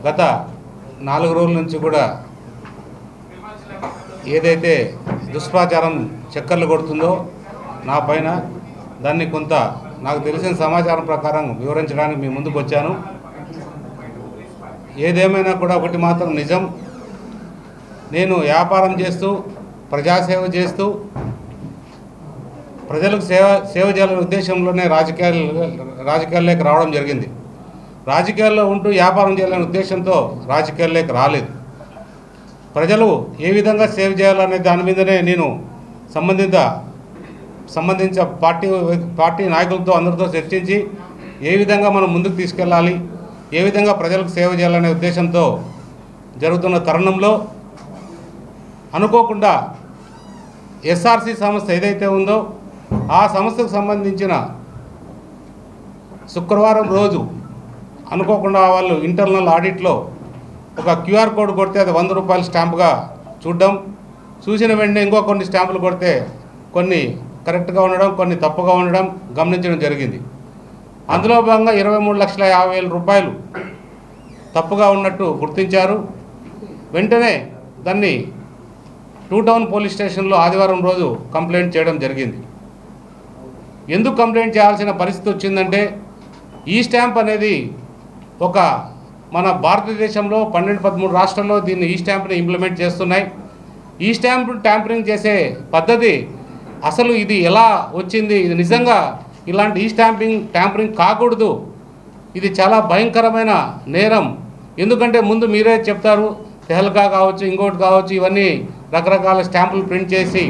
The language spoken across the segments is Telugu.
గత 4 రోజుల నుంచి కూడా ఏదైతే దుష్ప్రచారం చక్కర్లు కొడుతుందో నా పైన దాన్ని కొంత నాకు తెలిసిన సమాచారం ప్రకారం వివరించడానికి మీ ముందుకు వచ్చాను. ఏదేమైనా కూడా ఒకటి మాత్రం నిజం, నేను వ్యాపారం చేస్తూ ప్రజాసేవ చేస్తూ ప్రజలకు సేవ చేయాలనే ఉద్దేశంలోనే రాజకీయాల్లోకి రావడం జరిగింది. రాజకీయాల్లో ఉంటూ వ్యాపారం చేయాలనే ఉద్దేశంతో రాజకీయాల్లోకి రాలేదు. ప్రజలు ఏ విధంగా సేవ చేయాలనే దాని మీదనే నేను సంబంధించిన పార్టీ నాయకులతో అందరితో చర్చించి ఏ విధంగా మనం ముందుకు తీసుకెళ్ళాలి, ఏ విధంగా ప్రజలకు సేవ చేయాలనే ఉద్దేశంతో జరుగుతున్న తరుణంలో అనుకోకుండా ఎస్ఆర్సి సంస్థ ఏదైతే ఉందో ఆ సంస్థకు సంబంధించిన శుక్రవారం రోజు అనుకోకుండా వాళ్ళు ఇంటర్నల్ ఆడిట్లో ఒక క్యూఆర్ కోడ్ కొడితే అది 100 రూపాయల స్టాంపుగా చూడడం, చూసిన వెంటనే ఇంకో కొన్ని స్టాంపులు కొడితే కొన్ని కరెక్ట్గా ఉండడం, కొన్ని తప్పుగా ఉండడం గమనించడం జరిగింది. అందులో భాగంగా 23,50,000 రూపాయలు తప్పుగా ఉన్నట్టు గుర్తించారు. వెంటనే దాన్ని 2 టౌన్ పోలీస్ స్టేషన్లో ఆదివారం రోజు కంప్లైంట్ చేయడం జరిగింది. ఎందుకు కంప్లైంట్ చేయాల్సిన పరిస్థితి వచ్చిందంటే ఈ స్టాంప్ అనేది ఒక మన భారతదేశంలో 12-13 రాష్ట్రాల్లో దీన్ని ఈ స్టాంప్ని ఇంప్లిమెంట్ చేస్తున్నాయి. ఈ స్టాంప్ ట్యాంపరింగ్ చేసే పద్ధతి అసలు ఇది ఎలా వచ్చింది, ఇది నిజంగా ఇలాంటి ఈ ట్యాంపరింగ్ కాకూడదు, ఇది చాలా భయంకరమైన నేరం. ఎందుకంటే ముందు మీరే చెప్తారు, తెహల్కా కావచ్చు, ఇంకోటి కావచ్చు, ఇవన్నీ రకరకాల స్టాంపులు ప్రింట్ చేసి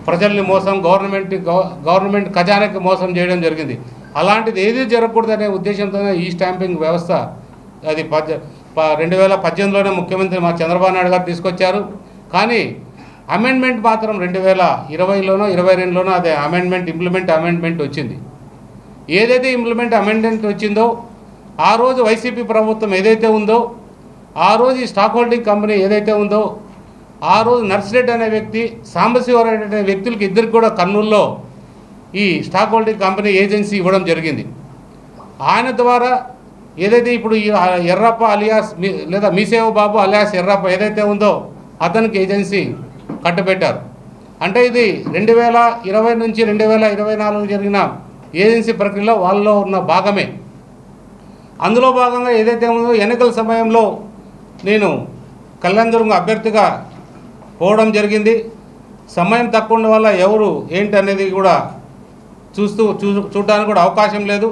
ప్రజల్ని మోసం, గవర్నమెంట్ ఖజానాకి మోసం చేయడం జరిగింది. అలాంటిది ఏది జరగకూడదనే ఉద్దేశంతోనే ఈ స్టాంపింగ్ వ్యవస్థ అది 2018లోనే ముఖ్యమంత్రి మా చంద్రబాబు నాయుడు గారు తీసుకొచ్చారు. కానీ అమెండ్మెంట్ మాత్రం 2020లోనో 2022లోనో అదే అమెండ్మెంట్ వచ్చింది. ఏదైతే అమెండ్మెంట్ వచ్చిందో ఆ రోజు వైసీపీ ప్రభుత్వం ఏదైతే ఉందో, ఆ రోజు ఈ స్టాక్ హోల్డింగ్ కంపెనీ ఏదైతే ఉందో, ఆ రోజు నర్సిరెడ్డి అనే వ్యక్తి, సాంబశివరెడ్డి అనే వ్యక్తులకి ఇద్దరికి కూడా కర్నూలులో ఈ స్టాక్ హోల్డింగ్ కంపెనీ ఏజెన్సీ ఇవ్వడం జరిగింది. ఆయన ద్వారా ఏదైతే ఇప్పుడు ఈ ఎర్రప్ప అలియాస్ లేదా మీసేవ బాబు అలియాస్ ఎర్రప్ప ఏదైతే ఉందో అతనికి ఏజెన్సీ కట్టబెట్టారు. అంటే ఇది 2020 నుంచి 2024 జరిగిన ఏజెన్సీ ప్రక్రియలో వాళ్ళలో ఉన్న భాగమే. అందులో భాగంగా ఏదైతే ఉందో ఎన్నికల సమయంలో నేను కళ్యాణదుర్గం అభ్యర్థిగా పోవడం జరిగింది. సమయం తక్కువ ఉండడం వల్ల ఎవరు ఏంటి అనేది కూడా చూడడానికి కూడా అవకాశం లేదు.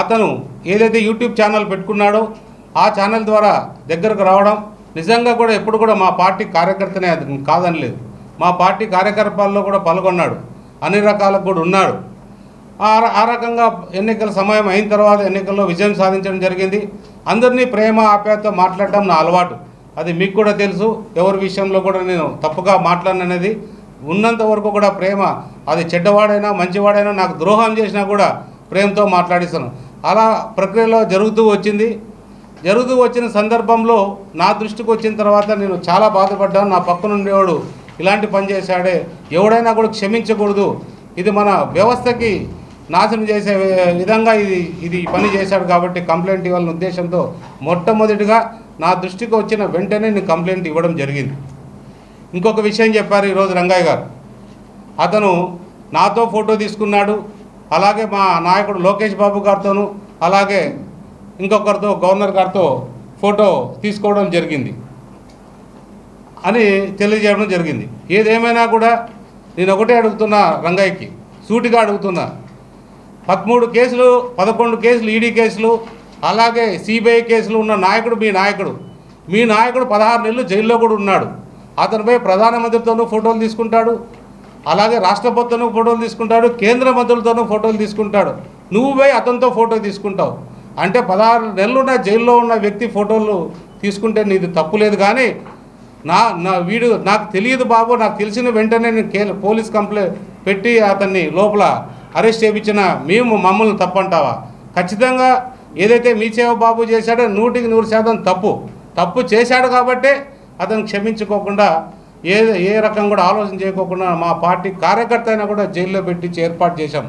అతను ఏదైతే యూట్యూబ్ ఛానల్ పెట్టుకున్నాడో ఆ ఛానల్ ద్వారా దగ్గరకు రావడం నిజంగా కూడా ఎప్పుడు కూడా మా పార్టీ కార్యకర్తనే అది కాదని లేదు, మా పార్టీ కార్యకలాపాల్లో కూడా పాల్గొన్నాడు, అన్ని రకాలకు కూడా ఉన్నాడు. ఆ రకంగా ఎన్నికల సమయం అయిన తర్వాత ఎన్నికల్లో విజయం సాధించడం జరిగింది. అందరినీ ప్రేమ ఆప్యాయతతో మాట్లాడటం నా అలవాటు, అది మీకు కూడా తెలుసు. ఎవరి విషయంలో కూడా నేను తప్పుగా మాట్లాడిననేది ఉన్నంత వరకు కూడా ప్రేమ, అది చెడ్డవాడైనా మంచివాడైనా నాకు ద్రోహం చేసినా కూడా ప్రేమతో మాట్లాడిస్తాను. అలా ప్రక్రియలో జరుగుతూ వచ్చిన సందర్భంలో నా దృష్టికి వచ్చిన తర్వాత నేను చాలా బాధపడ్డాను. నా పక్కన ఉండేవాడు ఇలాంటి పని చేశాడే, ఎవడైనా కూడా క్షమించకూడదు, ఇది మన వ్యవస్థకి నాశనం చేసే విధంగా ఇది పని చేశాడు కాబట్టి కంప్లైంట్ ఇవ్వాలనే ఉద్దేశంతో మొట్టమొదటిగా నా దృష్టికి వచ్చిన వెంటనే నేను కంప్లైంట్ ఇవ్వడం జరిగింది. ఇంకొక విషయం చెప్పారు ఈరోజు రంగయ్య గారు, అతను నాతో ఫోటో తీసుకున్నాడు, అలాగే మా నాయకుడు లోకేష్ బాబు గారితోనూ అలాగే ఇంకొకరితో గవర్నర్ గారితో ఫోటో తీసుకోవడం జరిగింది అని తెలియజేయడం జరిగింది. ఏదేమైనా కూడా నేను ఒకటే అడుగుతున్నా, రంగయ్యకి సూటిగా అడుగుతున్నా, 13 కేసులు 11 కేసులు ఈడీ కేసులు అలాగే సిబిఐ కేసులు ఉన్న నాయకుడు మీ నాయకుడు 16 నెలలు జైల్లో కూడా ఉన్నాడు. అతనిపై ప్రధానమంత్రితోనూ ఫోటోలు తీసుకుంటాడు, అలాగే రాష్ట్రపతితోనూ ఫోటోలు తీసుకుంటాడు, కేంద్ర మంత్రులతోనూ ఫోటోలు తీసుకుంటాడు. నువ్వు పోయి అతనితో ఫోటో తీసుకుంటావు అంటే 16 నెలలున్న జైల్లో ఉన్న వ్యక్తి ఫోటోలు తీసుకుంటే నీది తప్పులేదు. కానీ వీడు నాకు తెలియదు బాబు, నాకు తెలిసిన వెంటనే నేను పోలీస్ కంప్లైంట్ పెట్టి అతన్ని లోపల అరెస్ట్ చేయించిన మమ్మల్ని తప్పంటావా? ఖచ్చితంగా ఏదైతే మీసేవ బాబు చేశాడో 100% తప్పు చేశాడు కాబట్టే అతను క్షమించుకోకుండా ఏ రకం కూడా ఆలోచన చేయకోకుండా మా పార్టీ కార్యకర్త అయినా కూడా జైల్లో పెట్టి ఏర్పాటు చేశాం.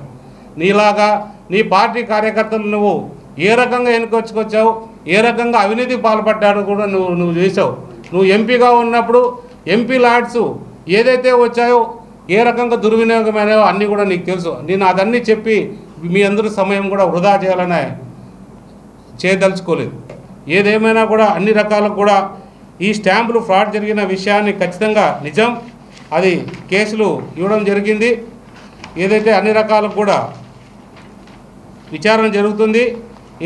నీలాగా నీ పార్టీ కార్యకర్తలు నువ్వు ఏ రకంగా ఎన్నుకొచ్చుకొచ్చావు, ఏ రకంగా అవినీతికి పాల్పడ్డాడో కూడా నువ్వు చేసావు. నువ్వు ఎంపీగా ఉన్నప్పుడు ఎంపీ ల్యాడ్స్ ఏదైతే వచ్చాయో ఏ రకంగా దుర్వినియోగమైనాయో అన్నీ కూడా నీకు తెలుసు. నేను అదన్నీ చెప్పి మీ అందరి సమయం కూడా వృధా చేయాలని చేయదలుచుకోలేదు. ఏదేమైనా కూడా అన్ని రకాలకు కూడా ఈ స్టాంపులు ఫ్రాడ్ జరిగిన విషయాన్ని ఖచ్చితంగా నిజం, అది కేసులు ఇవ్వడం జరిగింది. ఏదైతే అన్ని రకాలకు కూడా విచారణ జరుగుతుంది.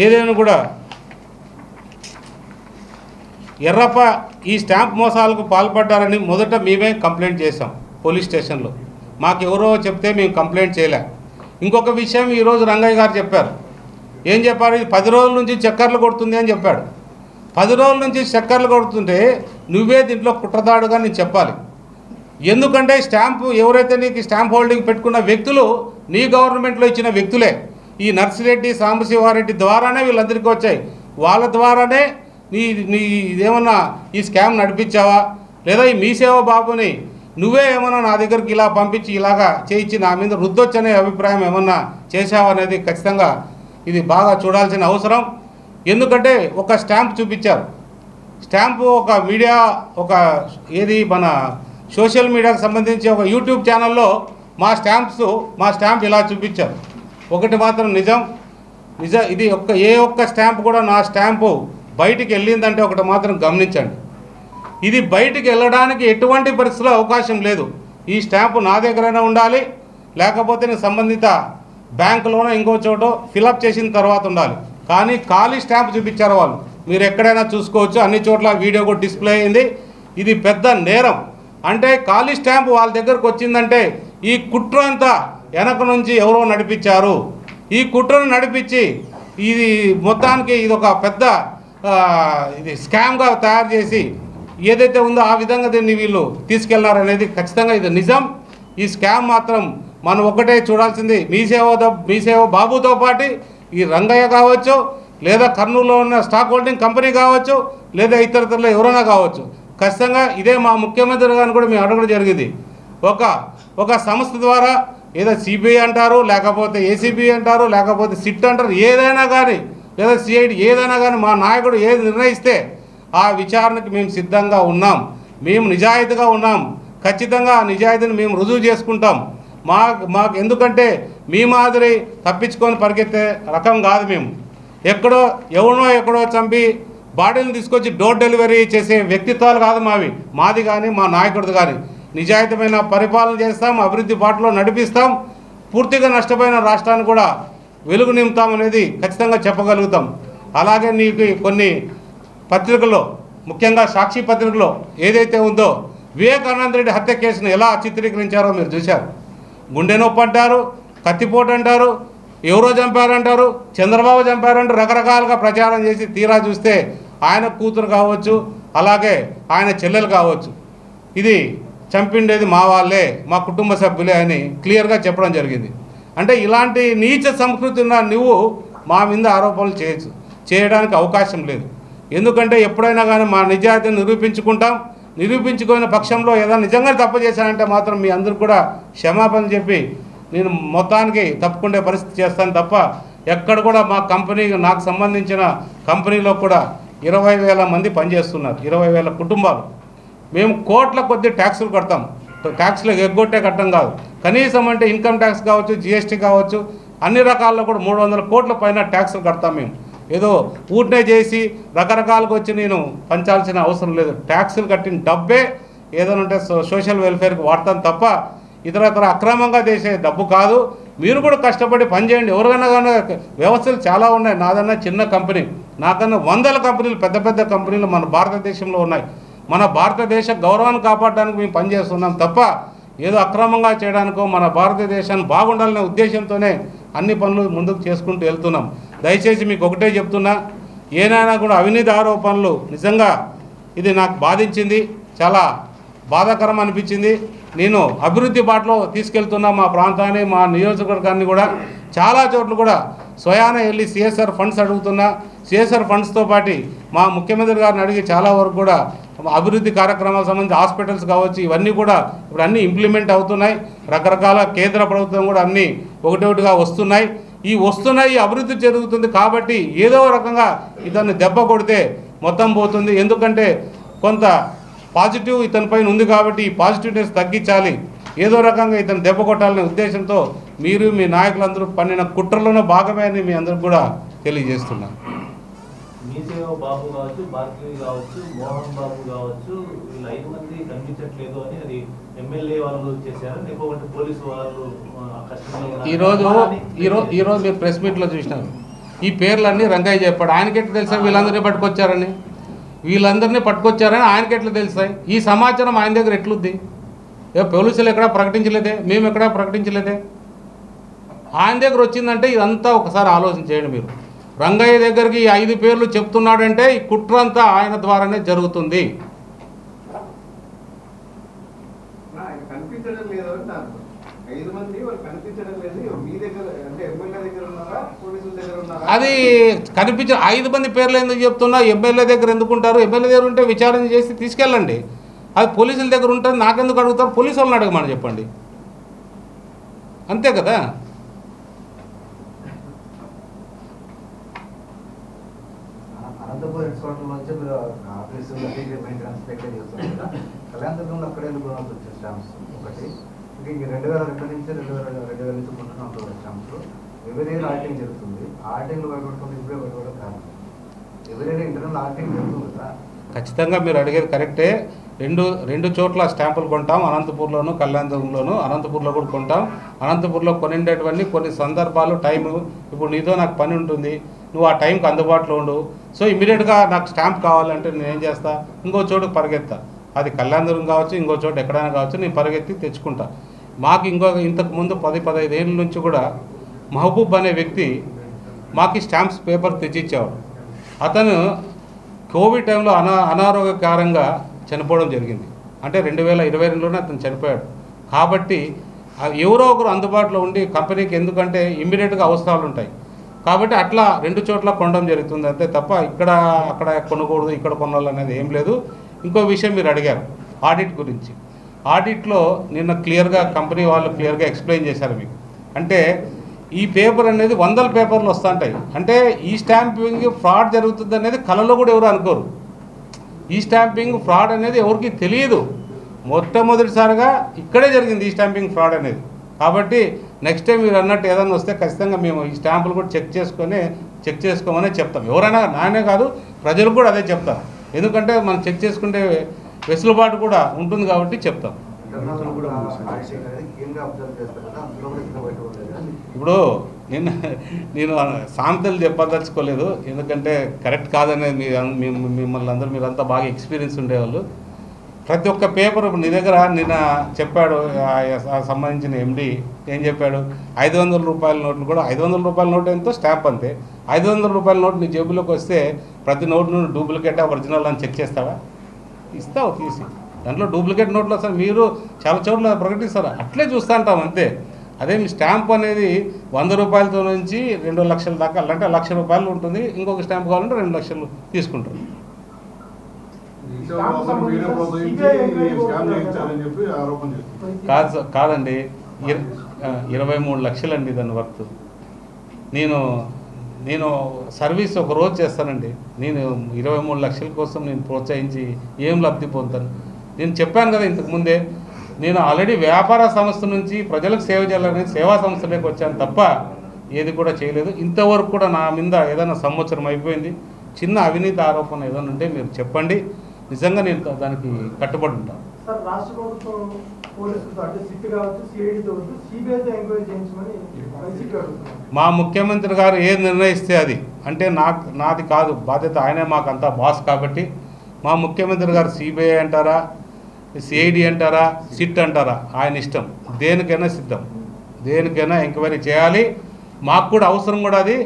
ఏదైనా కూడా ఎర్రప్ప ఈ స్టాంప్ మోసాలకు పాల్పడ్డారని మొదట మేమే కంప్లైంట్ చేసాం పోలీస్ స్టేషన్లో. మాకెవరో చెప్తే మేము కంప్లైంట్ చేయలే. ఇంకొక విషయం ఈరోజు రంగయ్య గారు చెప్పారు. ఏం చెప్పారు? ఇది 10 రోజుల నుంచి చక్కర్లు కొడుతుంది అని చెప్పాడు. 10 రోజుల నుంచి చక్కర్లు కొడుతుంటే నువ్వే దీంట్లో కుట్రదాడుగా నేను చెప్పాలి. ఎందుకంటే స్టాంపు ఎవరైతే నీకు స్టాంప్ హోల్డింగ్ పెట్టుకున్న వ్యక్తులు నీ గవర్నమెంట్లో ఇచ్చిన వ్యక్తులే. ఈ నర్సిరెడ్డి, సాంబశివారెడ్డి ద్వారానే వీళ్ళందరికీ వచ్చాయి. వాళ్ళ ద్వారానే నీ ఇదేమన్నా ఈ స్కామ్ నడిపించావా, లేదా ఈ మీ సేవ బాబుని నువ్వే ఏమన్నా నా దగ్గరికి ఇలా పంపించి ఇలాగా చేయించి నా మీద రుద్దొచ్చనే అభిప్రాయం ఏమన్నా చేశావా అనేది ఖచ్చితంగా ఇది బాగా చూడాల్సిన అవసరం. ఎందుకంటే ఒక స్టాంప్ చూపించారు. స్టాంపు ఒక మీడియా మన సోషల్ మీడియాకు సంబంధించి ఒక యూట్యూబ్ ఛానల్లో మా స్టాంప్ ఇలా చూపించారు. ఒకటి మాత్రం నిజం, ఇది ఏ ఒక్క స్టాంప్ కూడా నా స్టాంపు బయటికి వెళ్ళిందంటే ఒకటి మాత్రం గమనించండి, ఇది బయటికి వెళ్ళడానికి ఎటువంటి పరిస్థితుల్లో అవకాశం లేదు. ఈ స్టాంపు నా దగ్గరైనా ఉండాలి, లేకపోతే నేను సంబంధిత బ్యాంకులోనో ఇంకో చోట ఫిలప్ చేసిన తర్వాత ఉండాలి. కానీ ఖాళీ స్టాంప్ చూపించారు వాళ్ళు. మీరు ఎక్కడైనా చూసుకోవచ్చు, అన్ని చోట్ల వీడియో కూడా డిస్ప్లే అయింది. ఇది పెద్ద నేరం. అంటే ఖాళీ స్టాంపు వాళ్ళ దగ్గరకు వచ్చిందంటే ఈ కుట్ర అంతా వెనక నుంచి ఎవరో నడిపించారు. ఈ కుట్రను నడిపించి ఇది మొత్తానికి ఇది ఒక పెద్ద ఇది స్కామ్గా తయారు చేసి ఏదైతే ఉందో ఆ విధంగా దీన్ని వీళ్ళు తీసుకెళ్లారనేది ఖచ్చితంగా ఇది నిజం. ఈ స్కామ్ మాత్రం మనం ఒకటే చూడాల్సింది, మీ సేవ బాబుతో పాటు ఈ రంగయ్య కావచ్చు, లేదా కర్నూలులో ఉన్న స్టాక్ హోల్డింగ్ కంపెనీ కావచ్చు, లేదా ఇతరతరలో ఎవరైనా కావచ్చు. ఖచ్చితంగా ఇదే మా ముఖ్యమంత్రి గారిని కూడా మేము అడగడం జరిగింది. ఒక సంస్థ ద్వారా ఏదో సిబిఐ అంటారు, లేకపోతే ఏసీబీ అంటారు, లేకపోతే సిట్ అంటారు, ఏదైనా కానీ లేదా సిఐడి ఏదైనా కానీ మా నాయకుడు ఏది నిర్ణయిస్తే ఆ విచారణకు మేము సిద్ధంగా ఉన్నాం. మేము నిజాయితీగా ఉన్నాం. ఖచ్చితంగా ఆ నిజాయితీని మేము రుజువు చేసుకుంటాం. మాకు ఎందుకంటే మీ మాదిరి తప్పించుకొని పరిగెత్తే రకం కాదు. మేము ఎక్కడో చంపి బాడీని తీసుకొచ్చి డోర్ డెలివరీ చేసే వ్యక్తిత్వాలు కాదు మాది కానీ మా నాయకుడిది కానీ. నిజాయితీమైన పరిపాలన చేస్తాం, అభివృద్ధి బాటలో నడిపిస్తాం, పూర్తిగా నష్టపోయిన రాష్ట్రాన్ని కూడా వెలుగు నింపుతామనేది ఖచ్చితంగా చెప్పగలుగుతాం. అలాగే నీకు కొన్ని పత్రికల్లో, ముఖ్యంగా సాక్షి పత్రికలో ఏదైతే ఉందో వివేకానంద రెడ్డి హత్య కేసును ఎలా చిత్రీకరించారో మీరు చూశారు. గుండె నొప్పి అంటారు, కత్తిపోటు అంటారు, ఎవరో చంపారంటారు, చంద్రబాబు చంపారంటారు, రకరకాలుగా ప్రచారం చేసి తీరా చూస్తే ఆయన కూతురు కావచ్చు, అలాగే ఆయన చెల్లెలు కావచ్చు, ఇది చంపిండేది మా వాళ్ళే, మా కుటుంబ సభ్యులే అని క్లియర్గా చెప్పడం జరిగింది. అంటే ఇలాంటి నీచ సంస్కృతి ఉన్న నువ్వు మా మీద ఆరోపణలు చేయడానికి అవకాశం లేదు. ఎందుకంటే ఎప్పుడైనా కానీ మా నిజాయితీని నిరూపించుకునే పక్షంలో ఏదైనా నిజంగా తప్పు చేశానంటే మాత్రం మీ అందరికి కూడా క్షమాపణ చెప్పి నేను మొత్తానికి తప్పుకునే పరిస్థితి చేస్తాను తప్ప ఎక్కడ కూడా మా కంపెనీ, నాకు సంబంధించిన కంపెనీలో కూడా 20,000 మంది పనిచేస్తున్నారు, 20,000 కుటుంబాలు. మేము కోట్ల కొద్ది ట్యాక్సులు కడతాం. ట్యాక్స్లో ఎగ్గొట్టే కట్టడం కాదు, కనీసం అంటే ఇన్కమ్ ట్యాక్స్ కావచ్చు, జిఎస్టీ కావచ్చు, అన్ని రకాల్లో కూడా 300 కోట్ల పైన ట్యాక్సులు కడతాం. మేము ఏదో ఊరినే చేసి రకరకాలుగా వచ్చి నేను పంచాల్సిన అవసరం లేదు. ట్యాక్సులు కట్టిన డబ్బే ఏదైనా ఉంటే సోషల్ వెల్ఫేర్కి వాడతాను తప్ప ఇతర అక్రమంగా చేసే డబ్బు కాదు. మీరు కూడా కష్టపడి పనిచేయండి. ఎవరికైనా కానీ వ్యవస్థలు చాలా ఉన్నాయి. నాదన్నా చిన్న కంపెనీ, నాకన్నా 100 కంపెనీలు, పెద్ద పెద్ద కంపెనీలు మన భారతదేశంలో ఉన్నాయి. మన భారతదేశ గౌరవాన్ని కాపాడడానికి మేము పనిచేస్తున్నాం తప్ప ఏదో అక్రమంగా చేయడానికో మన భారతదేశాన్ని బాగుండాలనే ఉద్దేశంతోనే అన్ని పనులు ముందుకు చేసుకుంటూ వెళ్తున్నాం. దయచేసి మీకు ఒకటే చెప్తున్నా, ఏనైనా కూడా అవినీతి ఆరోపణలు నిజంగా ఇది నాకు బాధించింది, చాలా బాధాకరం అనిపించింది. నేను అభివృద్ధి బాటలో తీసుకెళ్తున్నా మా ప్రాంతాన్ని, మా నియోజకవర్గాన్ని కూడా చాలా చోట్ల కూడా స్వయాన వెళ్ళి సిఎస్ఆర్ ఫండ్స్ అడుగుతున్నా. సిఎస్ఆర్ ఫండ్స్తో పాటు మా ముఖ్యమంత్రి గారిని అడిగి చాలా వరకు కూడా అభివృద్ధి కార్యక్రమాలకు సంబంధించి హాస్పిటల్స్ కావచ్చు, ఇవన్నీ కూడా ఇప్పుడు అన్నీ ఇంప్లిమెంట్ అవుతున్నాయి. రకరకాల కేంద్ర ప్రభుత్వం కూడా అన్నీ ఒకటొకటిగా వస్తున్నాయి. ఈ వస్తున్న ఈ అభివృద్ధి జరుగుతుంది కాబట్టి ఏదో రకంగా ఇతన్ని దెబ్బ కొడితే మొత్తం పోతుంది. ఎందుకంటే కొంత పాజిటివ్ ఇతనిపైన ఉంది కాబట్టి ఈ పాజిటివ్నెస్ తగ్గించాలి, ఏదో రకంగా ఇతను దెబ్బ కొట్టాలనే ఉద్దేశంతో మీరు మీ నాయకులందరూ పన్నిన కుట్రలోనే భాగమే అని మీ అందరికి కూడా తెలియజేస్తున్నాను. మీసేవ బాబు కావచ్చు, భార్గవి కావచ్చు, మోహన్ బాబు కావచ్చు, వీళ్ళు 5 మంది కనిపించట్లేదు అని అది ఎమ్మెల్యే వాళ్ళు చేశారు, లేకపోతే పోలీసు వాళ్ళు కష్టంలో. ఈరోజు మీరు ప్రెస్ మీట్లో చూసినారు, ఈ పేర్లన్నీ రంగయ్య చెప్పాడు. ఆయనకెట్లా తెలుసా వీళ్ళందరినీ పట్టుకొచ్చారని? వీళ్ళందరినీ పట్టుకొచ్చారని ఆయనకెట్లా తెలుసాయి? ఈ సమాచారం ఆయన దగ్గర ఎట్లుంది? పోలీసులు ఎక్కడా ప్రకటించలేదే, మేము ఎక్కడా ప్రకటించలేదే. ఆయన దగ్గర వచ్చిందంటే ఇదంతా ఒకసారి ఆలోచన చేయండి మీరు. రంగయ్య దగ్గరికి ఈ 5 పేర్లు చెప్తున్నాడంటే ఈ కుట్ర అంతా ఆయన ద్వారానే జరుగుతుంది. అది కనిపించ 5 మంది పేర్లు ఎందుకు చెప్తున్నా? ఎమ్మెల్యే దగ్గర ఎందుకు ఉంటారు? ఎమ్మెల్యే దగ్గర ఉంటే విచారణ చేసి తీసుకెళ్ళండి. అది పోలీసుల దగ్గర ఉంటుంది, నాకెందుకు అడుగుతారు? పోలీసు వాళ్ళని అడగమని చెప్పండి, అంతే కదా. అనంతపురం హెడ్క్వార్టర్ నుంచి మీరు ఆఫీసు మెయింటెనెన్స్ దగ్గర చేస్తారు కదా, కళ్యాణదుర్గంలో అక్కడే ఎందుకు వచ్చే స్టాంప్స్ ఒకటి. ఈ 2002 నుంచి 2000 నుంచి కొంటున్నాం స్టాంప్స్. ఎవరీ ఇయర్ ఆడిటింగ్ జరుగుతుంది, ఆడిటింగ్లో పట్టుకుంటుంది, ఇప్పుడే పట్టుకోవడం కారణం ఎవరీ ఇయర్ ఇంటర్నల్ ఆడిటింగ్ జరుగుతుంది కదా. ఖచ్చితంగా మీరు అడిగేది కరెక్టే. రెండు చోట్ల స్టాంపులు కొంటాం, అనంతపూర్లోను కళ్యాణదుర్గంలోను. అనంతపూర్లో కూడా కొంటాం. అనంతపూర్లో కొనిండేటువంటి కొన్ని సందర్భాలు టైము, ఇప్పుడు నీతో నాకు పని ఉంటుంది, నువ్వు ఆ టైంకి అందుబాటులో ఉండు, సో ఇమీడియట్గా నాకు స్టాంప్ కావాలంటే నేనేం చేస్తా, ఇంకో చోటుకు పరిగెత్తా. అది కళ్యాణదుర్గం కావచ్చు, ఇంకో చోటు ఎక్కడైనా కావచ్చు, నేను పరిగెత్తి తెచ్చుకుంటా. మాకు ఇంతకుముందు 10-15 ఏళ్ళ నుంచి కూడా మహబూబ్ అనే వ్యక్తి మాకు స్టాంప్స్ పేపర్ తెచ్చిచ్చేవాడు. అతను కోవిడ్ టైంలో అనారోగ్యకారంగా చనిపోవడం జరిగింది. అంటే 2022లోనే అతను చనిపోయాడు. కాబట్టి ఎవరో ఒకరు అందుబాటులో ఉండి కంపెనీకి, ఎందుకంటే ఇమ్మీడియట్గా అవసరాలు ఉంటాయి కాబట్టి అట్లా 2 చోట్ల కొనడం జరుగుతుంది అంతే తప్ప ఇక్కడ అక్కడ కొనకూడదు, ఇక్కడ కొనాలనేది ఏం లేదు. ఇంకో విషయం మీరు అడిగారు ఆడిట్ గురించి. ఆడిట్లో నిన్న క్లియర్గా కంపెనీ వాళ్ళు క్లియర్గా ఎక్స్ప్లెయిన్ చేశారు మీకు. అంటే ఈ పేపర్ అనేది 100 పేపర్లు వస్తుంటాయి. అంటే ఈ స్టాంపింగ్ ఫ్రాడ్ జరుగుతుంది అనేది కళలో కూడా ఎవరు అనుకోరు. ఈ స్టాంపింగ్ ఫ్రాడ్ అనేది ఎవరికి తెలియదు. మొట్టమొదటిసారిగా ఇక్కడే జరిగింది ఈ స్టాంపింగ్ ఫ్రాడ్ అనేది. కాబట్టి నెక్స్ట్ టైం మీరు అన్నట్టు ఏదైనా వస్తే ఖచ్చితంగా మేము ఈ స్టాంపులు కూడా చెక్ చేసుకోమని చెప్తాం. ఎవరైనా నానే కాదు, ప్రజలు కూడా అదే చెప్తాం. ఎందుకంటే మనం చెక్ చేసుకుంటే వెసులుబాటు కూడా ఉంటుంది కాబట్టి చెప్తాం. ఇప్పుడు నేను సామెతలు చెప్పదలుచుకోలేదు, ఎందుకంటే కరెక్ట్ కాదనేది మిమ్మల్ని అందరూ మీరంతా బాగా ఎక్స్పీరియన్స్ ఉండేవాళ్ళు. ప్రతి ఒక్క పేపర్ నీ దగ్గర నిన్న చెప్పాడు సంబంధించిన ఎండి ఏం చెప్పాడు, 500 రూపాయల నోట్లు కూడా 500 రూపాయల నోటు ఎంతో స్టాంప్ అంతే. 500 రూపాయల నోటు నీ జేబులోకి వస్తే ప్రతి నోటు నుండి డూప్లికేట్ ఒరిజినల్ అని చెక్ చేస్తావా? ఇస్తావు తీసి. దాంట్లో డూప్లికేట్ నోట్లు అసలు మీరు చాలా చోట్ల ప్రకటిస్తారు, అట్లే చూస్తూ ఉంటాం అంతే. అదే మీ స్టాంప్ అనేది 100 రూపాయలతో నుంచి 2 లక్షల దాకా, అంటే 1 లక్ష రూపాయలు ఉంటుంది. ఇంకొక స్టాంప్ కావాలంటే 2 లక్షలు తీసుకుంటారు. కాదండి, 23 లక్షలండి దాని వర్త్. నేను సర్వీస్ ఒక రోజు చేస్తానండి. నేను 23 లక్షల కోసం నేను ప్రోత్సహించి ఏం లబ్ధి పొందుతాను? నేను చెప్పాను కదా ఇంతకుముందే, నేను ఆల్రెడీ వ్యాపార సంస్థ నుంచి ప్రజలకు సేవ చేయాలని సేవా సంస్థలోకి వచ్చాను తప్ప ఏది కూడా చేయలేదు. ఇంతవరకు కూడా నా మీద ఏదైనా సంవత్సరం అయిపోయింది, చిన్న అవినీతి ఆరోపణ ఏదైనా ఉంటే మీరు చెప్పండి, నిజంగా నేను దానికి కట్టుబడి ఉంటాను. సార్, రాష్ట్ర ప్రభుత్వం పోలీసులతో అంటే సిట్ కావచ్చు, సిఐడితో సిబిఐతో ఎంక్వైరీ చేయించమని మా ముఖ్యమంత్రి గారు ఏది నిర్ణయిస్తే అది, అంటే నాది కాదు బాధ్యత, ఆయనే మాకు అంతా బాస్ కాబట్టి మా ముఖ్యమంత్రి గారు సిబిఐ అంటారా, సిఐడి అంటారా, సిట్ అంటారా, ఆయన ఇష్టం. దేనికైనా సిద్ధం, దేనికైనా ఎంక్వైరీ చేయాలి. మాకు కూడా అవసరం కూడా అది.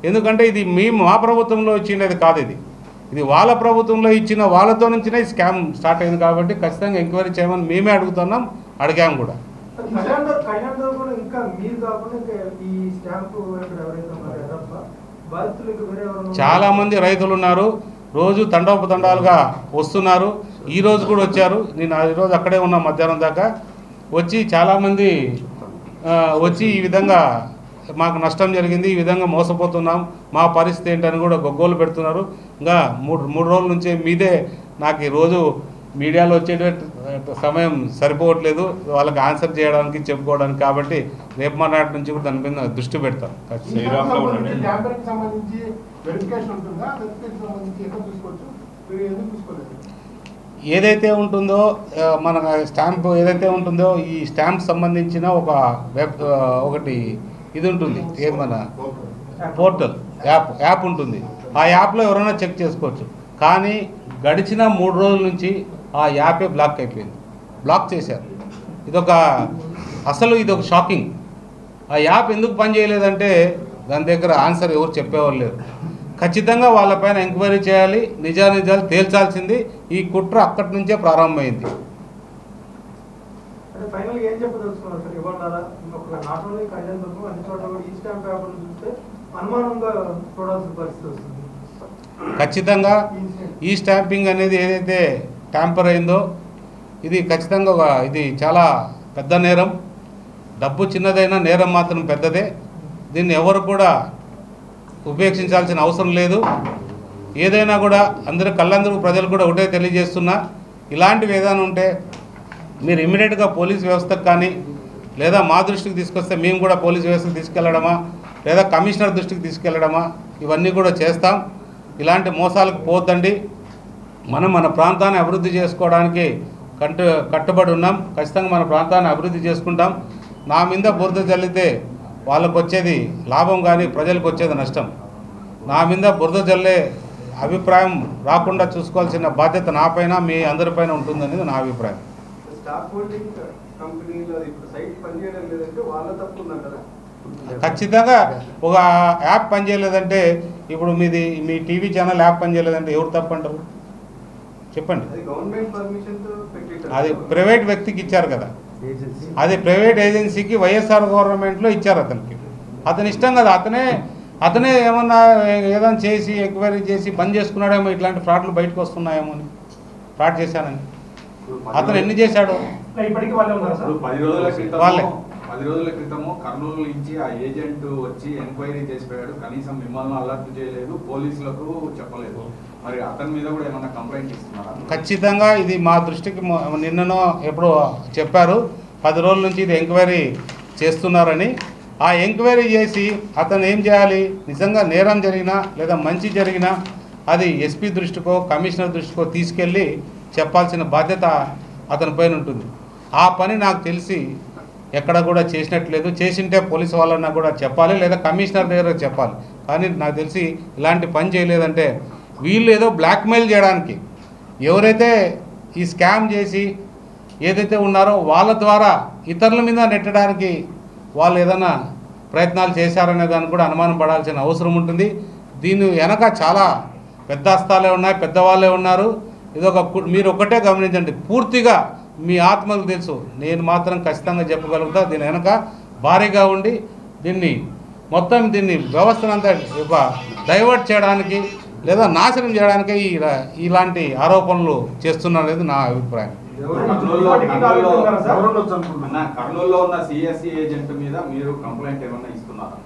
ఎందుకంటే ఇది మా ప్రభుత్వంలో ఇచ్చినది కాదు, ఇది వాళ్ళ ప్రభుత్వంలో ఇచ్చిన వాళ్ళతో నుంచినే స్కామ్ స్టార్ట్ అయింది కాబట్టి ఖచ్చితంగా ఎంక్వైరీ చేయమని మేమే అడుగుతున్నాం, అడిగాము కూడా. చాలామంది రైతులు ఉన్నారు, రోజు తండోపతండాలుగా వస్తున్నారు. ఈరోజు కూడా వచ్చారు. నేను ఈరోజు అక్కడే ఉన్నా మధ్యాహ్నం దాకా. వచ్చి చాలామంది వచ్చి ఈ విధంగా మాకు నష్టం జరిగింది, ఈ విధంగా మోసపోతున్నాం, మా పరిస్థితి ఏంటని కూడా గొగ్గోలు పెడుతున్నారు. ఇంకా మూడు రోజుల నుంచి మీదే నాకు ఈరోజు మీడియాలో వచ్చేటువంటి సమయం సరిపోవట్లేదు వాళ్ళకి ఆన్సర్ చేయడానికి చెప్పుకోవడానికి. కాబట్టి రేపు మర్నాటి నుంచి కూడా దాని మీద దృష్టి పెడతాం. ఏదైతే ఉంటుందో మన స్టాంప్ ఏదైతే ఉంటుందో ఈ స్టాంప్ సంబంధించిన ఒకటి ఇది ఉంటుంది, ఏది మన పోర్టల్ యాప్ ఉంటుంది. ఆ యాప్లో ఎవరైనా చెక్ చేసుకోవచ్చు. కానీ గడిచిన 3 రోజుల నుంచి ఆ యాపే బ్లాక్ అయిపోయింది, బ్లాక్ చేశారు. ఇదొక షాకింగ్. ఆ యాప్ ఎందుకు పనిచేయలేదంటే దాని దగ్గర ఆన్సర్ ఎవరు చెప్పేవాళ్ళు లేరు. ఖచ్చితంగా వాళ్ళపైన ఎంక్వైరీ చేయాలి, నిజాలు తేల్చాల్సింది. ఈ కుట్ర అక్కడి నుంచే ప్రారంభమైంది. ఖచ్చితంగా ఈ స్టాంపింగ్ అనేది ఏదైతే ట్యాంపర్ అయిందో ఇది ఖచ్చితంగా ఇది చాలా పెద్ద నేరం. డబ్బు చిన్నదైనా నేరం మాత్రం పెద్దదే. దీన్ని ఎవరు కూడా ఉపేక్షించాల్సిన అవసరం లేదు. ఏదైనా కూడా కళ్ళందరూ ప్రజలు కూడా ఒకటే తెలియజేస్తున్నా, ఇలాంటివి ఏదైనా ఉంటే మీరు ఇమ్మీడియట్గా పోలీస్ వ్యవస్థకు కానీ లేదా మా దృష్టికి తీసుకొస్తే మేము కూడా పోలీస్ వ్యవస్థకు తీసుకెళ్లడమా లేదా కమిషనర్ దృష్టికి తీసుకెళ్లడమా ఇవన్నీ కూడా చేస్తాం. ఇలాంటి మోసాలకు పోవద్దండి. మన ప్రాంతాన్ని అభివృద్ధి చేసుకోవడానికి కట్టుబడి ఉన్నాం. ఖచ్చితంగా మన ప్రాంతాన్ని అభివృద్ధి చేసుకుంటాం. నా మీద బురద జల్లితే వాళ్ళకు వచ్చేది లాభం కానీ ప్రజలకు వచ్చేది నష్టం. నా మీద బురద జల్లే అభిప్రాయం రాకుండా చూసుకోవాల్సిన బాధ్యత నాపైన మీ అందరిపైన ఉంటుందనేది నా అభిప్రాయం. ఖచ్చితంగా ఒక యాప్ పనిచేయలేదంటే, ఇప్పుడు మీ టీవీ ఛానల్ యాప్ పనిచేయలేదంటే ఎవరు తప్పు అంటారు చెప్పండి? అది ప్రైవేట్ వ్యక్తికి ఇచ్చారు కదా, అది ప్రైవేట్ ఏజెన్సీకి వైఎస్ఆర్ గవర్నమెంట్లో ఇచ్చారు. అతని ఇష్టం కదా. అతనే ఏమన్నా ఏదైనా చేసి ఎంక్వైరీ చేసి బంద్ చేసుకున్నాడేమో, ఇట్లాంటి ఫ్రాడ్లు బయటకు వస్తున్నాయేమో అని, ఫ్రాడ్ చేశానని. అతను ఎన్ని చేశాడు? 10 రోజుల క్రితము కర్నూలు నుంచి ఆ ఏజెంట్ వచ్చి ఎంక్వైరీ చేసిపోయాడు. కనీసం మిమ్మల్ని అలర్ట్ చేయలేదు, పోలీసులకు చెప్పలేదు. మరి అతని మీద కూడా ఏమన్నా కంప్లైంట్ ఇస్తున్నారా? ఖచ్చితంగా ఇది మా దృష్టికి నిన్ననో ఎప్పుడో చెప్పారు. 10 రోజుల నుంచి ఇది ఎంక్వైరీ చేస్తున్నారని. ఆ ఎంక్వైరీ చేసి అతను ఏం చేయాలి, నిజంగా నేరం జరిగినా లేదా మంచి జరిగినా అది ఎస్పీ దృష్టికో కమిషనర్ దృష్టికో తీసుకెళ్ళి చెప్పాల్సిన బాధ్యత అతని పైన ఉంటుంది. ఆ పని నాకు తెలిసి ఎక్కడ కూడా చేసినట్లేదు. చేసింటే పోలీసు వాళ్ళన్నా కూడా చెప్పాలి లేదా కమిషనర్ దగ్గర చెప్పాలి. కానీ నాకు తెలిసి ఇలాంటి పని చేయలేదంటే వీళ్ళు ఏదో బ్లాక్మెయిల్ చేయడానికి, ఎవరైతే ఈ స్కామ్ చేసి ఏదైతే ఉన్నారో వాళ్ళ ద్వారా ఇతరుల మీద నెట్టడానికి వాళ్ళు ఏదైనా ప్రయత్నాలు చేశారనే దాన్ని కూడా అనుమానం పడాల్సిన అవసరం ఉంటుంది. దీని వెనక చాలా పెద్ద హస్తాలే ఉన్నాయి, పెద్దవాళ్ళే ఉన్నారు. మీరు ఒకటే గమనించండి, పూర్తిగా మీ ఆత్మకు తెలుసు. నేను మాత్రం ఖచ్చితంగా చెప్పగలుగుతా, దీని వెనక భారీగా ఉండి దీన్ని వ్యవస్థనంతా డైవర్ట్ చేయడానికి లేదా నాశనం చేయడానికి ఇలాంటి ఆరోపణలు చేస్తున్నారనేది నా అభిప్రాయం. కర్నూలులో ఉన్న సిఎస్సి ఏజెంట్ మీద మీరు కంప్లైంట్ ఏమన్నా ఇస్తున్నారా?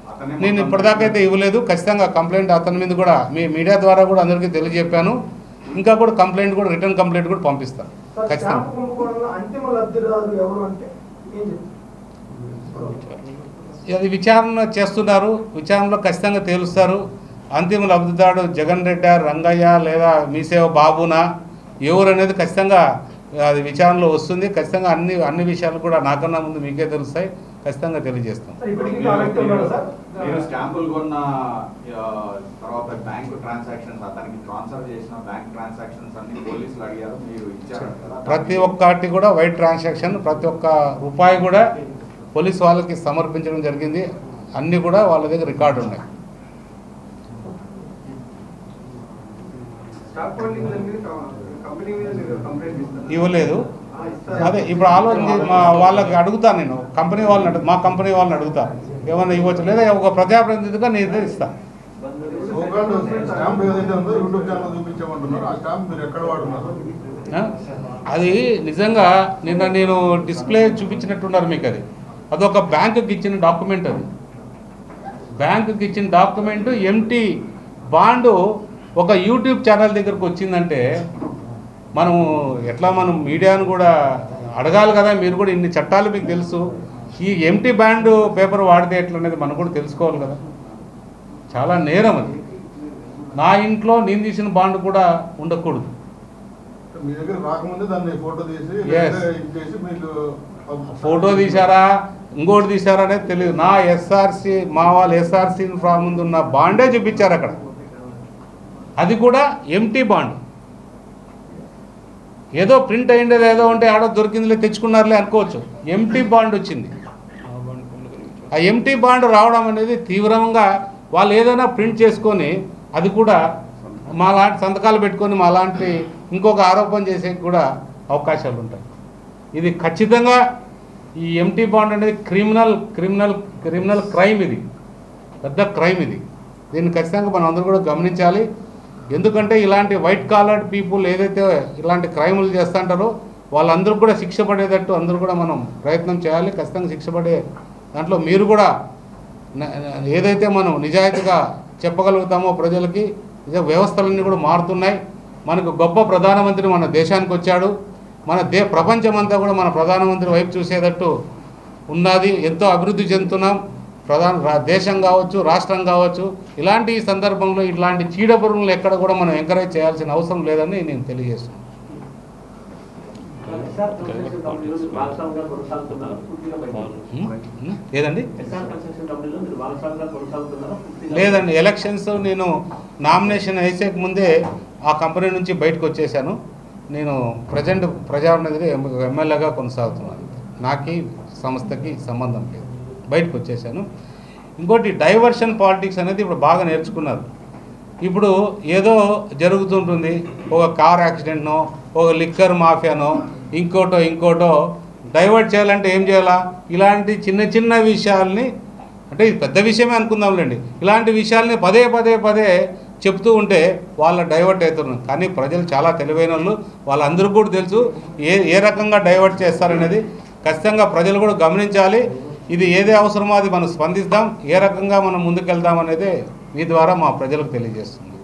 నేను ఇప్పటిదాకైతే ఇవ్వలేదు. ఖచ్చితంగా కంప్లైంట్ అతని మీద కూడా మీ మీడియా ద్వారా కూడా అందరికీ తెలియజెప్పాను. ఇంకా కూడా కంప్లైంట్ కూడా రిటర్న్ కంప్లైంట్ కూడా పంపిస్తాను ఖచ్చితంగా. అది విచారణ చేస్తున్నారు, విచారణలో ఖచ్చితంగా తేలుస్తారు. అంతిమ లబ్ధిదారుడు జగన్ రెడ్డి, రంగయ్య లేదా మీసేవ బాబునా ఎవరు అనేది ఖచ్చితంగా అది విచారణలో వస్తుంది. ఖచ్చితంగా అన్ని విషయాలు కూడా నాకన్నా ముందు మీకే తెలుస్తాయి. ఖచ్చితంగా తెలియజేస్తాం. స్టాంపులు కొన్న తర్వాత బ్యాంక్ ట్రాన్సాక్షన్స్, అతనికి ట్రాన్స్ఫర్ చేసిన బ్యాంక్ ట్రాన్సాక్షన్స్ అన్ని పోలీసులు అడిగారు, మీరు ఇచ్చారు కదా? ప్రతి ఒక్కటి కూడా వైట్ ట్రాన్సాక్షన్, ప్రతి ఒక్క రూపాయి కూడా పోలీసు వాళ్ళకి సమర్పించడం జరిగింది. అన్నీ కూడా వాళ్ళ దగ్గర రికార్డు ఉన్నాయి. ఇవ్వలేదు. అదే ఇప్పుడు ఆలోచన వాళ్ళకి అడుగుతాను, నేను కంపెనీ వాళ్ళని మా కంపెనీ వాళ్ళని అడుగుతా ఏమన్నా ఇవ్వచ్చు, లేదా ఒక ప్రజాప్రతినిధిగా నేను ఇస్తాను. అది నిజంగా నిన్న నేను డిస్ప్లే చూపించినట్టున్నారు మీకు. అదొక బ్యాంకుకి ఇచ్చిన డాక్యుమెంట్. బ్యాంకుకి ఇచ్చిన డాక్యుమెంటు ఎంటీ బాండు ఒక యూట్యూబ్ ఛానల్ దగ్గరకు వచ్చిందంటే మనం మీడియాను కూడా అడగాలి కదా. మీరు కూడా ఇన్ని చట్టాలు మీకు తెలుసు, ఈ ఎంటీ బాండ్ పేపర్ వాడితే ఎట్లనేది మనం కూడా తెలుసుకోవాలి కదా. చాలా నేరం అది. నా ఇంట్లో నేను తీసిన బాండ్ కూడా ఉండకూడదు. మీ దగ్గర రాకముందే దాన్ని ఫోటో తీసి Yes. చేసి మీకు ఫోటో తీశారా ఇంకోటి తీశారా అనేది తెలియదు. నా ఎస్ఆర్సి మా వాళ్ళు ఎస్ఆర్సి ముందు ఉన్న బాండే చూపించారు అక్కడ. అది కూడా ఎంటీ బాండ్. ఏదో ప్రింట్ అయ్యిండేది ఏదో ఉంటే ఆడో దొరికిందిలే తెచ్చుకున్నారులే అనుకోవచ్చు. ఎంటీ బాండ్ వచ్చింది. ఆ ఎంటీ బాండ్ రావడం అనేది తీవ్రంగా వాళ్ళు ఏదైనా ప్రింట్ చేసుకొని అది కూడా మా లాంటి సంతకాలు పెట్టుకొని మా లాంటి ఇంకొక ఆరోపణ చేసే కూడా అవకాశాలు ఉంటాయి. ఇది ఖచ్చితంగా ఈ ఎంటీ బాండ్ అనేది క్రిమినల్ క్రైమ్. ఇది పెద్ద క్రైమ్. దీన్ని ఖచ్చితంగా మనం అందరూ కూడా గమనించాలి. ఎందుకంటే ఇలాంటి వైట్ కాలర్డ్ పీపుల్ ఏదైతే ఇలాంటి క్రైములు చేస్తుంటారో వాళ్ళందరూ కూడా శిక్ష పడేటట్టు అందరూ కూడా మనం ప్రయత్నం చేయాలి. ఖచ్చితంగా శిక్ష పడే దాంట్లో మీరు కూడా ఏదైతే మనం నిజాయితీగా చెప్పగలుగుతామో ప్రజలకి, వ్యవస్థలన్నీ కూడా మారుతున్నాయి. మనకు గొప్ప ప్రధానమంత్రి మన దేశానికి వచ్చాడు. ప్రపంచమంతా కూడా మన ప్రధానమంత్రి వైపు చూసేటట్టు ఉన్నది. ఎంతో అభివృద్ధి చెందుతున్నాం. దేశం కావచ్చు, రాష్ట్రం కావచ్చు. ఇలాంటి సందర్భంలో ఇట్లాంటి చీడపురుగులు ఎక్కడ కూడా మనం ఎంకరేజ్ చేయాల్సిన అవసరం లేదని నేను తెలియజేస్తున్నాను. ఏదండి? లేదండి, ఎలక్షన్స్ నేను నామినేషన్ వేసేక ముందే ఆ కంపెనీ నుంచి బయటకు వచ్చేసాను. నేను ప్రజెంట్ ప్రజాప్రతినిధి ఎమ్మెల్యేగా కొనసాగుతున్నాను. నాకు సంస్థకి సంబంధం లేదు, బయటకు వచ్చేసాను. ఇంకోటి డైవర్షన్ పాలిటిక్స్ అనేది ఇప్పుడు బాగా నేర్చుకున్నారు. ఇప్పుడు ఏదో జరుగుతుంటుంది, ఒక కార్ యాక్సిడెంట్నో, ఒక లిక్కర్ మాఫియానో, ఇంకోటో డైవర్ట్ చేయాలంటే ఏం చేయాలా? ఇలాంటి చిన్న విషయాల్ని, అంటే ఇది పెద్ద విషయమే అనుకుందాంలేండి, ఇలాంటి విషయాల్ని పదే చెప్తూ ఉంటే వాళ్ళ డైవర్ట్ అవుతున్నారు. కానీ ప్రజలు చాలా తెలివైన వాళ్ళు, వాళ్ళందరూ కూడా తెలుసు ఏ రకంగా డైవర్ట్ చేస్తారనేది. ఖచ్చితంగా ప్రజలు కూడా గమనించాలి. ఇది ఏదే అవసరమో అది మనం స్పందిస్తాం, ఏ రకంగా మనం ముందుకెళ్దాం అనేది మీ ద్వారా మా ప్రజలకు తెలియజేస్తుంది.